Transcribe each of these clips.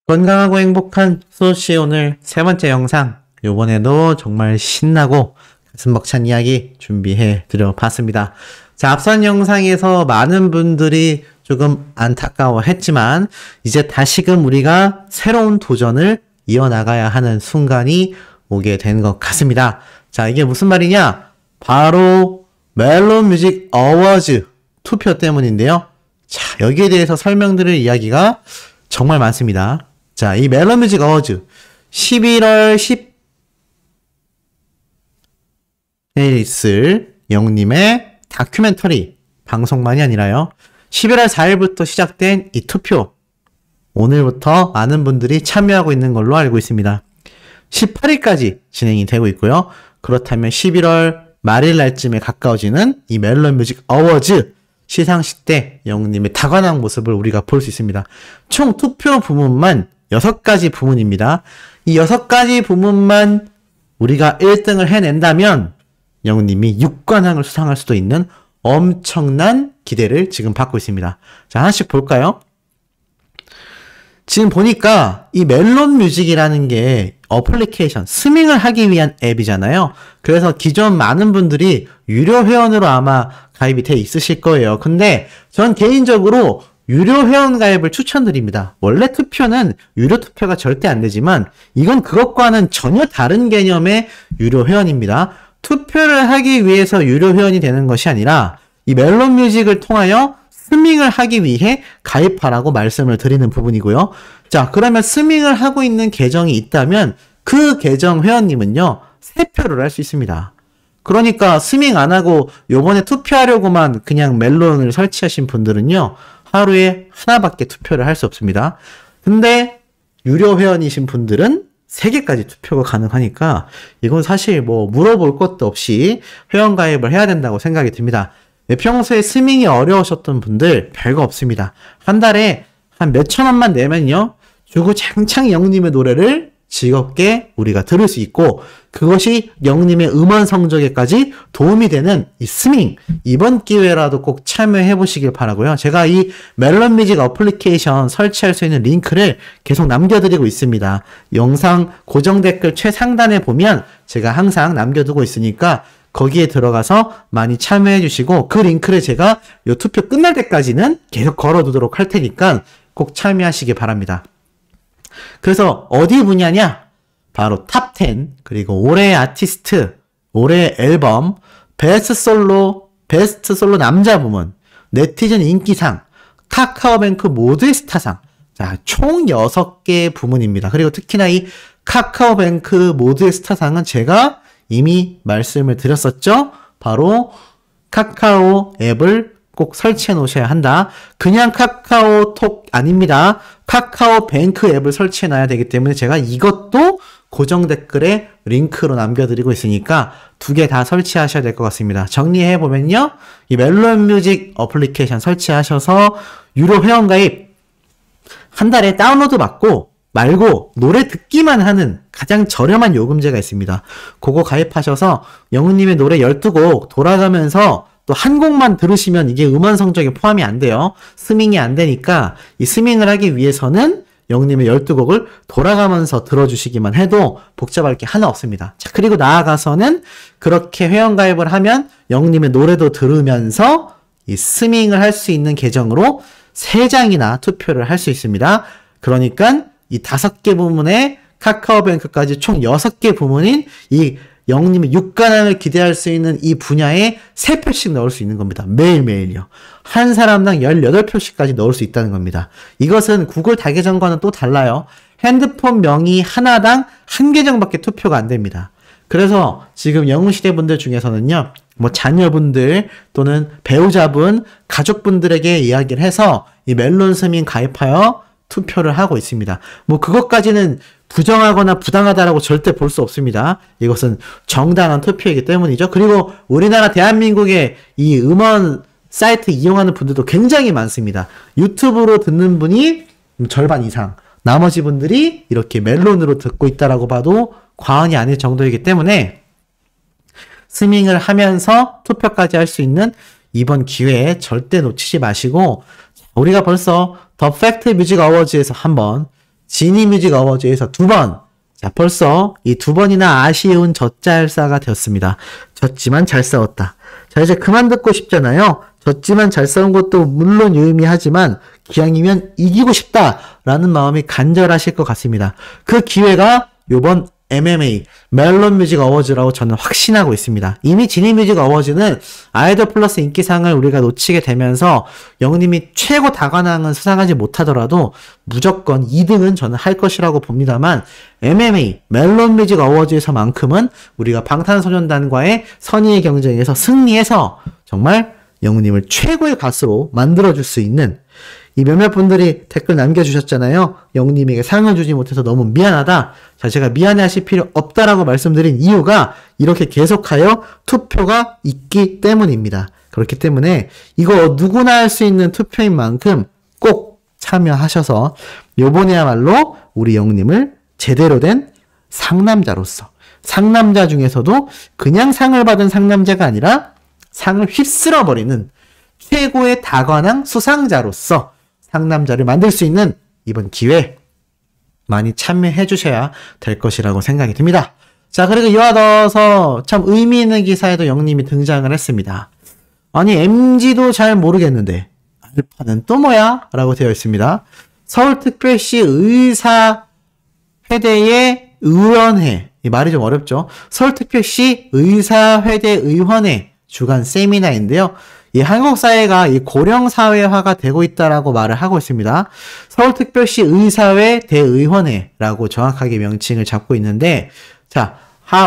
건강하고 행복한 소시 오늘 세 번째 영상. 요번에도 정말 신나고 가슴 벅찬 이야기 준비해 드려 봤습니다. 자, 앞선 영상에서 많은 분들이 조금 안타까워 했지만 이제 다시금 우리가 새로운 도전을 이어나가야 하는 순간이 오게 된 것 같습니다. 자, 이게 무슨 말이냐? 바로 멜론 뮤직 어워즈 투표 때문인데요. 자, 여기에 대해서 설명드릴 이야기가 정말 많습니다. 자, 이 멜론 뮤직 어워즈 11월 10일 있을 영님의 다큐멘터리 방송만이 아니라요. 11월 4일부터 시작된 이 투표, 오늘부터 많은 분들이 참여하고 있는 걸로 알고 있습니다. 18일까지 진행이 되고 있고요. 그렇다면 11월 말일 날쯤에 가까워지는 이 멜론 뮤직 어워즈 시상식 때 영님의 다관한 모습을 우리가 볼 수 있습니다. 총 투표 부문만 6가지 부문입니다. 이 6가지 부문만 우리가 1등을 해낸다면 영님이 6관왕을 수상할 수도 있는 엄청난 기대를 지금 받고 있습니다. 자, 하나씩 볼까요? 지금 보니까 이 멜론 뮤직이라는 게 어플리케이션, 스밍을 하기 위한 앱이잖아요. 그래서 기존 많은 분들이 유료 회원으로 아마 가입이 돼 있으실 거예요. 근데 전 개인적으로 유료 회원 가입을 추천드립니다. 원래 투표는 유료 투표가 절대 안 되지만 이건 그것과는 전혀 다른 개념의 유료 회원입니다. 투표를 하기 위해서 유료 회원이 되는 것이 아니라 이 멜론 뮤직을 통하여 스밍을 하기 위해 가입하라고 말씀을 드리는 부분이고요. 자, 그러면 스밍을 하고 있는 계정이 있다면 그 계정 회원님은요, 3표를 할 수 있습니다. 그러니까 스밍 안 하고 요번에 투표하려고만 그냥 멜론을 설치하신 분들은요, 하루에 하나밖에 투표를 할 수 없습니다. 근데 유료 회원이신 분들은 3개까지 투표가 가능하니까 이건 사실 뭐 물어볼 것도 없이 회원 가입을 해야 된다고 생각이 듭니다. 평소에 스밍이 어려우셨던 분들 별거 없습니다. 한 달에 한 몇천 원만 내면요, 주구장창 영님의 노래를 즐겁게 우리가 들을 수 있고, 그것이 영님의 음원 성적에까지 도움이 되는 이 스밍, 이번 기회라도 꼭 참여해 보시길 바라고요. 제가 이 멜론 뮤직 어플리케이션 설치할 수 있는 링크를 계속 남겨드리고 있습니다. 영상 고정 댓글 최상단에 보면 제가 항상 남겨두고 있으니까 거기에 들어가서 많이 참여해 주시고, 그 링크를 제가 이 투표 끝날 때까지는 계속 걸어두도록 할 테니까 꼭 참여하시기 바랍니다. 그래서 어디 분야냐? 바로 탑10, 그리고 올해의 아티스트, 올해의 앨범, 베스트 솔로 남자 부문, 네티즌 인기상, 카카오뱅크 모두의 스타상. 자, 총 6개 부문입니다. 그리고 특히나 이 카카오뱅크 모두의 스타상은 제가 이미 말씀을 드렸었죠? 바로 카카오 앱을 꼭 설치해 놓으셔야 한다. 그냥 카카오톡 아닙니다. 카카오뱅크 앱을 설치해 놔야 되기 때문에 제가 이것도 고정 댓글에 링크로 남겨드리고 있으니까 2개 다 설치하셔야 될 것 같습니다. 정리해 보면요, 이 멜론 뮤직 어플리케이션 설치하셔서 유료 회원 가입, 한 달에 다운로드 받고 말고 노래 듣기만 하는 가장 저렴한 요금제가 있습니다. 그거 가입하셔서 영우님의 노래 12곡 돌아가면서 또 한 곡만 들으시면 이게 음원 성적에 포함이 안 돼요. 스밍이 안 되니까 이 스밍을 하기 위해서는 영우님의 12곡을 돌아가면서 들어주시기만 해도 복잡할 게 하나 없습니다. 자, 그리고 나아가서는 그렇게 회원가입을 하면 영우님의 노래도 들으면서 이 스밍을 할 수 있는 계정으로 3장이나 투표를 할 수 있습니다. 그러니까 이 5개 부문에 카카오뱅크까지 총 6개 부문인 이 영님의 6관왕을 기대할 수 있는 이 분야에 3표씩 넣을 수 있는 겁니다. 매일매일요. 한 사람당 18표씩까지 넣을 수 있다는 겁니다. 이것은 구글 다계정과는 또 달라요. 핸드폰 명의 하나당 1계정밖에 투표가 안 됩니다. 그래서 지금 영웅시대 분들 중에서는요, 뭐 자녀분들 또는 배우자분, 가족분들에게 이야기를 해서 이 멜론 스밍 가입하여 투표를 하고 있습니다. 뭐 그것까지는 부정하거나 부당하다라고 절대 볼 수 없습니다. 이것은 정당한 투표이기 때문이죠. 그리고 우리나라 대한민국의 이 음원 사이트 이용하는 분들도 굉장히 많습니다. 유튜브로 듣는 분이 절반 이상, 나머지 분들이 이렇게 멜론으로 듣고 있다라고 봐도 과언이 아닐 정도이기 때문에 스밍을 하면서 투표까지 할 수 있는 이번 기회에 절대 놓치지 마시고, 우리가 벌써 더 팩트 뮤직 어워즈에서 한번 지니뮤직 어워즈에서 2번. 자, 벌써 이 2번이나 아쉬운 젖잘싸가 되었습니다. 졌지만 잘 싸웠다. 자, 이제 그만 듣고 싶잖아요. 졌지만 잘 싸운 것도 물론 유의미하지만 기왕이면 이기고 싶다라는 마음이 간절하실 것 같습니다. 그 기회가 요번 MMA 멜론 뮤직 어워즈라고 저는 확신하고 있습니다. 이미 지니 뮤직 어워즈는 아이돌 플러스 인기상을 우리가 놓치게 되면서 영님이 최고 다관왕은 수상하지 못하더라도 무조건 2등은 저는 할 것이라고 봅니다만 MMA 멜론 뮤직 어워즈에서만큼은 우리가 방탄소년단과의 선의의 경쟁에서 승리해서 정말 영님을 최고의 가수로 만들어줄 수 있는 이 몇몇 분들이 댓글 남겨주셨잖아요. 영님에게 상을 주지 못해서 너무 미안하다. 자, 제가 미안해하실 필요 없다라고 말씀드린 이유가 이렇게 계속하여 투표가 있기 때문입니다. 그렇기 때문에 이거 누구나 할 수 있는 투표인 만큼 꼭 참여하셔서 요번에야말로 우리 영님을 제대로 된 상남자로서 상남자 중에서도 그냥 상을 받은 상남자가 아니라 상을 휩쓸어버리는 최고의 다관왕 수상자로서 상남자를 만들 수 있는 이번 기회 많이 참여해 주셔야 될 것이라고 생각이 듭니다. 자, 그리고 이와 더해서 참 의미 있는 기사에도 영님이 등장을 했습니다. 아니, MG도 잘 모르겠는데 알파는 또 뭐야? 라고 되어 있습니다. 서울특별시 의사회대의 의원회, 이 말이 좀 어렵죠. 서울특별시 의사회대의원회 주간 세미나인데요. 이 한국 사회가 이 고령 사회화가 되고 있다라고 말을 하고 있습니다. 서울특별시 의사회 대의원회라고 정확하게 명칭을 잡고 있는데, 자,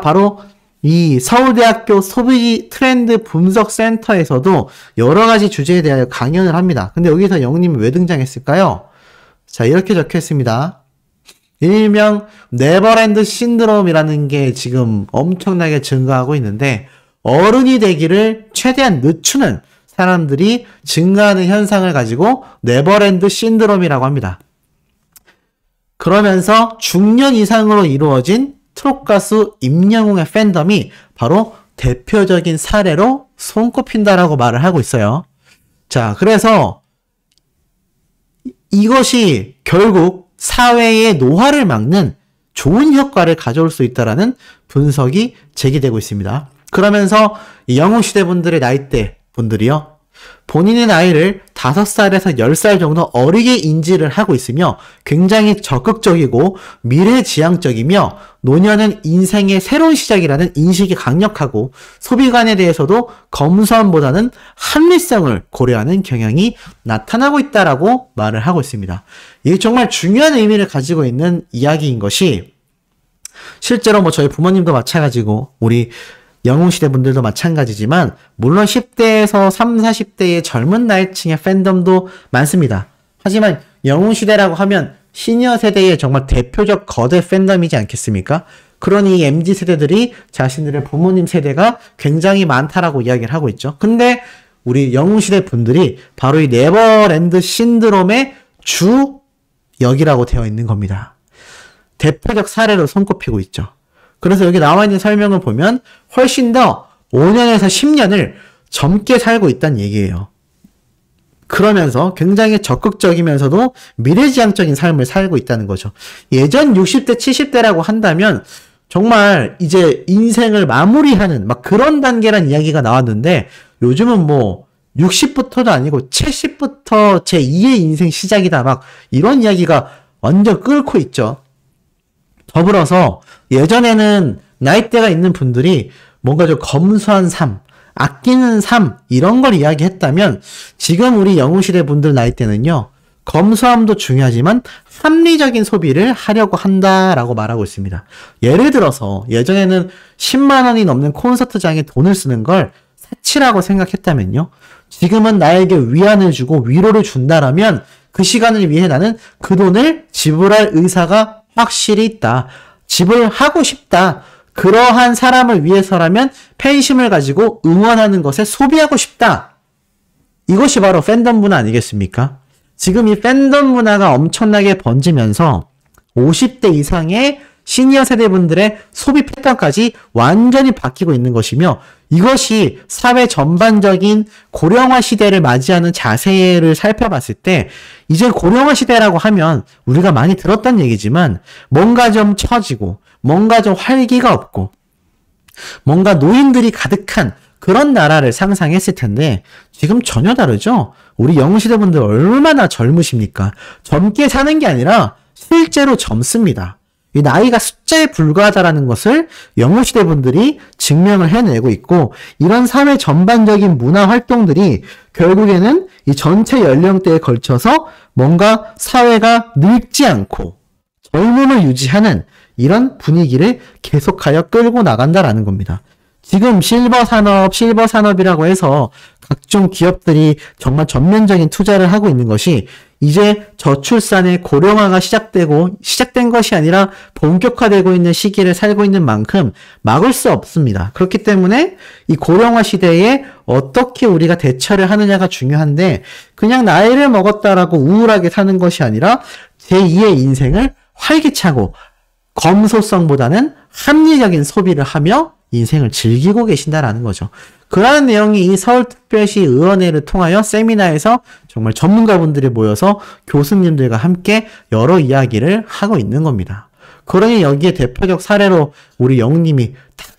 바로 이 서울대학교 소비 트렌드 분석 센터에서도 여러 가지 주제에 대하여 강연을 합니다. 근데 여기서 영님이 왜 등장했을까요? 자, 이렇게 적혀 있습니다. 일명 네버랜드 신드롬이라는 게 지금 엄청나게 증가하고 있는데, 어른이 되기를 최대한 늦추는 사람들이 증가하는 현상을 가지고 네버랜드 신드롬이라고 합니다. 그러면서 중년 이상으로 이루어진 트롯 가수 임영웅의 팬덤이 바로 대표적인 사례로 손꼽힌다라고 말을 하고 있어요. 자, 그래서 이것이 결국 사회의 노화를 막는 좋은 효과를 가져올 수 있다라는 분석이 제기되고 있습니다. 그러면서 영웅시대 분들의 나이대 분들이요, 본인의 나이를 5살에서 10살 정도 어리게 인지를 하고 있으며 굉장히 적극적이고 미래지향적이며 노년은 인생의 새로운 시작이라는 인식이 강력하고 소비관에 대해서도 검소함보다는 합리성을 고려하는 경향이 나타나고 있다라고 말을 하고 있습니다. 이게 정말 중요한 의미를 가지고 있는 이야기인 것이, 실제로 뭐 저희 부모님도 마찬가지고 우리 영웅시대 분들도 마찬가지지만 물론 10대에서 30, 40대의 젊은 나이층의 팬덤도 많습니다. 하지만 영웅시대라고 하면 시니어 세대의 정말 대표적 거대 팬덤이지 않겠습니까? 그러니 MZ세대들이 자신들의 부모님 세대가 굉장히 많다라고 이야기를 하고 있죠. 근데 우리 영웅시대 분들이 바로 이 네버랜드 신드롬의 주역이라고 되어 있는 겁니다. 대표적 사례로 손꼽히고 있죠. 그래서 여기 나와 있는 설명을 보면 훨씬 더 5년에서 10년을 젊게 살고 있다는 얘기예요. 그러면서 굉장히 적극적이면서도 미래지향적인 삶을 살고 있다는 거죠. 예전 60대, 70대라고 한다면 정말 이제 인생을 마무리하는 막 그런 단계란 이야기가 나왔는데, 요즘은 뭐 60부터도 아니고 70부터 제2의 인생 시작이다 막 이런 이야기가 완전 끓고 있죠. 더불어서 예전에는 나이대가 있는 분들이 뭔가 좀 검소한 삶, 아끼는 삶 이런 걸 이야기했다면 지금 우리 영웅시대 분들 나이대는요, 검소함도 중요하지만 합리적인 소비를 하려고 한다라고 말하고 있습니다. 예를 들어서 예전에는 10만 원이 넘는 콘서트장에 돈을 쓰는 걸 사치라고 생각했다면요, 지금은 나에게 위안을 주고 위로를 준다라면 그 시간을 위해 나는 그 돈을 지불할 의사가 확실히 있다. 지불하고 싶다. 그러한 사람을 위해서라면 팬심을 가지고 응원하는 것에 소비하고 싶다. 이것이 바로 팬덤 문화 아니겠습니까? 지금 이 팬덤 문화가 엄청나게 번지면서 50대 이상의 시니어 세대분들의 소비 패턴까지 완전히 바뀌고 있는 것이며 이것이 사회 전반적인 고령화 시대를 맞이하는 자세를 살펴봤을 때 이제 고령화 시대라고 하면 우리가 많이 들었던 얘기지만 뭔가 좀 처지고 뭔가 좀 활기가 없고 뭔가 노인들이 가득한 그런 나라를 상상했을 텐데 지금 전혀 다르죠? 우리 영웅시대 분들 얼마나 젊으십니까? 젊게 사는 게 아니라 실제로 젊습니다. 이 나이가 숫자에 불과하다라는 것을 영웅시대 분들이 증명을 해내고 있고 이런 사회 전반적인 문화 활동들이 결국에는 이 전체 연령대에 걸쳐서 뭔가 사회가 늙지 않고 젊음을 유지하는 이런 분위기를 계속하여 끌고 나간다라는 겁니다. 지금 실버 산업이라고 해서 각종 기업들이 정말 전면적인 투자를 하고 있는 것이 이제 저출산의 고령화가 시작된 것이 아니라 본격화되고 있는 시기를 살고 있는 만큼 막을 수 없습니다. 그렇기 때문에 이 고령화 시대에 어떻게 우리가 대처를 하느냐가 중요한데 그냥 나이를 먹었다라고 우울하게 사는 것이 아니라 제2의 인생을 활기차고 검소성보다는 합리적인 소비를 하며 인생을 즐기고 계신다라는 거죠. 그러한 내용이 이 서울특별시 의원회를 통하여 세미나에서 정말 전문가분들이 모여서 교수님들과 함께 여러 이야기를 하고 있는 겁니다. 그러니 여기에 대표적 사례로 우리 영웅님이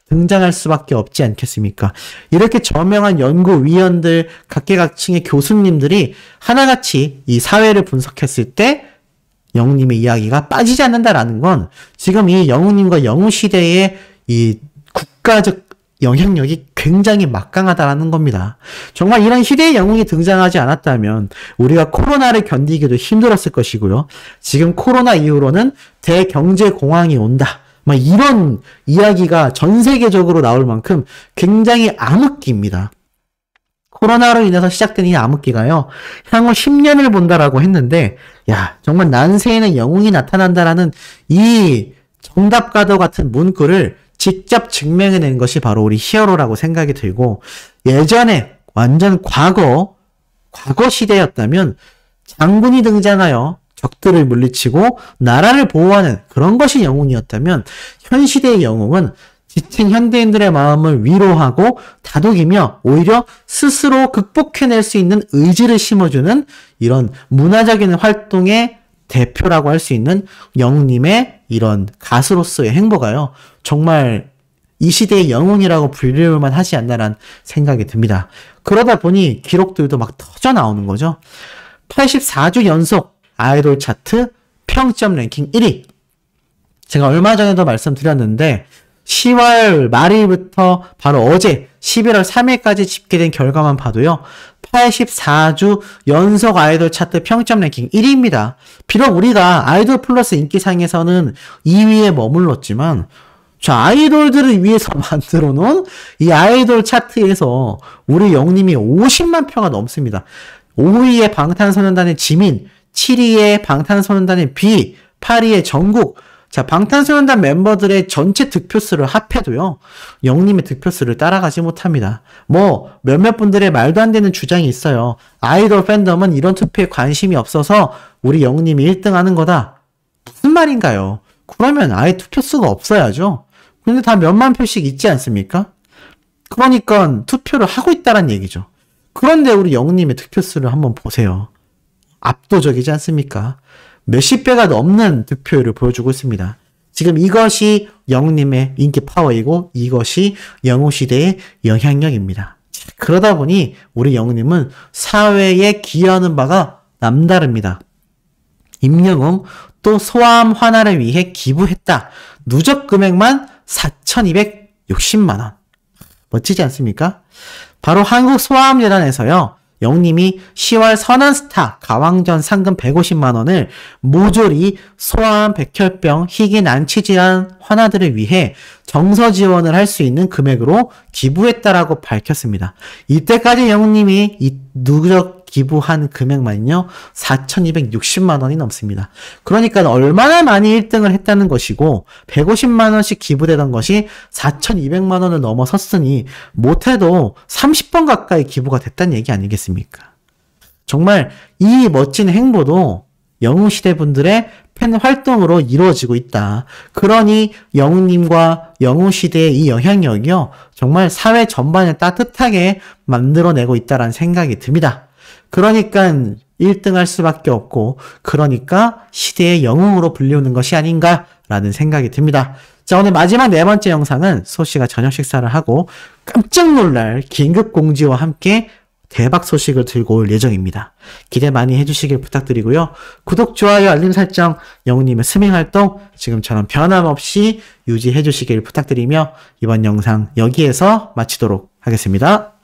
등장할 수밖에 없지 않겠습니까? 이렇게 저명한 연구위원들, 각계각층의 교수님들이 하나같이 이 사회를 분석했을 때 영웅님의 이야기가 빠지지 않는다라는 건 지금 이 영웅님과 영웅시대의 이 국가적 영향력이 굉장히 막강하다라는 겁니다. 정말 이런 희대의 영웅이 등장하지 않았다면 우리가 코로나를 견디기도 힘들었을 것이고요. 지금 코로나 이후로는 대경제공황이 온다. 막 이런 이야기가 전 세계적으로 나올 만큼 굉장히 암흑기입니다. 코로나로 인해서 시작된 이 암흑기가요. 향후 10년을 본다라고 했는데 야 정말 난세에는 영웅이 나타난다라는 이 정답과도 같은 문구를 직접 증명해낸 것이 바로 우리 히어로라고 생각이 들고 예전에 완전 과거 시대였다면 장군이 등장하여 적들을 물리치고 나라를 보호하는 그런 것이 영웅이었다면 현 시대의 영웅은 지친 현대인들의 마음을 위로하고 다독이며 오히려 스스로 극복해낼 수 있는 의지를 심어주는 이런 문화적인 활동의 대표라고 할 수 있는 영웅님의 이런 가수로서의 행보가요. 정말 이 시대의 영웅이라고 불릴만 하지 않나라는 생각이 듭니다. 그러다 보니 기록들도 막 터져 나오는 거죠. 84주 연속 아이돌 차트 평점 랭킹 1위. 제가 얼마 전에도 말씀드렸는데 10월 말일부터 바로 어제 11월 3일까지 집계된 결과만 봐도요. 84주 연속 아이돌 차트 평점 랭킹 1위입니다. 비록 우리가 아이돌 플러스 인기상에서는 2위에 머물렀지만 자, 아이돌들을 위해서 만들어 놓은 이 아이돌 차트에서 우리 영님이 50만 표가 넘습니다. 5위에 방탄소년단의 지민, 7위에 방탄소년단의 비, 8위에 정국. 자, 방탄소년단 멤버들의 전체 득표수를 합해도요, 영님의 득표수를 따라가지 못합니다. 뭐, 몇몇 분들의 말도 안 되는 주장이 있어요. 아이돌 팬덤은 이런 투표에 관심이 없어서 우리 영님이 1등 하는 거다. 무슨 말인가요? 그러면 아예 투표수가 없어야죠. 근데 다 몇만 표씩 있지 않습니까? 그러니까 투표를 하고 있다란 얘기죠. 그런데 우리 영님의 득표수를 한번 보세요. 압도적이지 않습니까? 몇십 배가 넘는 득표율을 보여주고 있습니다. 지금 이것이 영웅님의 인기 파워이고 이것이 영웅시대의 영향력입니다. 그러다 보니 우리 영웅님은 사회에 기여하는 바가 남다릅니다. 임영웅 또 소아암 환화를 위해 기부했다. 누적 금액만 4,260만 원. 멋지지 않습니까? 바로 한국소아암재단에서요. 영님이 10월 선한스타 가왕전 상금 150만 원을 모조리 소아암, 백혈병, 희귀 난치질환 환아들을 위해 정서 지원을 할 수 있는 금액으로 기부했다라고 밝혔습니다. 이때까지 영님이 이 누적 기부한 금액만요 4,260만 원이 넘습니다. 그러니까 얼마나 많이 1등을 했다는 것이고 150만 원씩 기부되던 것이 4,200만 원을 넘어섰으니 못해도 30번 가까이 기부가 됐다는 얘기 아니겠습니까? 정말 이 멋진 행보도 영웅시대 분들의 팬 활동으로 이루어지고 있다. 그러니 영웅님과 영웅시대의 이 영향력이요. 정말 사회 전반을 따뜻하게 만들어내고 있다는 생각이 듭니다. 그러니까 1등 할 수밖에 없고 그러니까 시대의 영웅으로 불리우는 것이 아닌가라는 생각이 듭니다. 자, 오늘 마지막 4번째 영상은 소씨가 저녁 식사를 하고 깜짝 놀랄 긴급 공지와 함께 대박 소식을 들고 올 예정입니다. 기대 많이 해주시길 부탁드리고요. 구독, 좋아요, 알림 설정, 영웅님의 스밍 활동 지금처럼 변함없이 유지해주시길 부탁드리며 이번 영상 여기에서 마치도록 하겠습니다.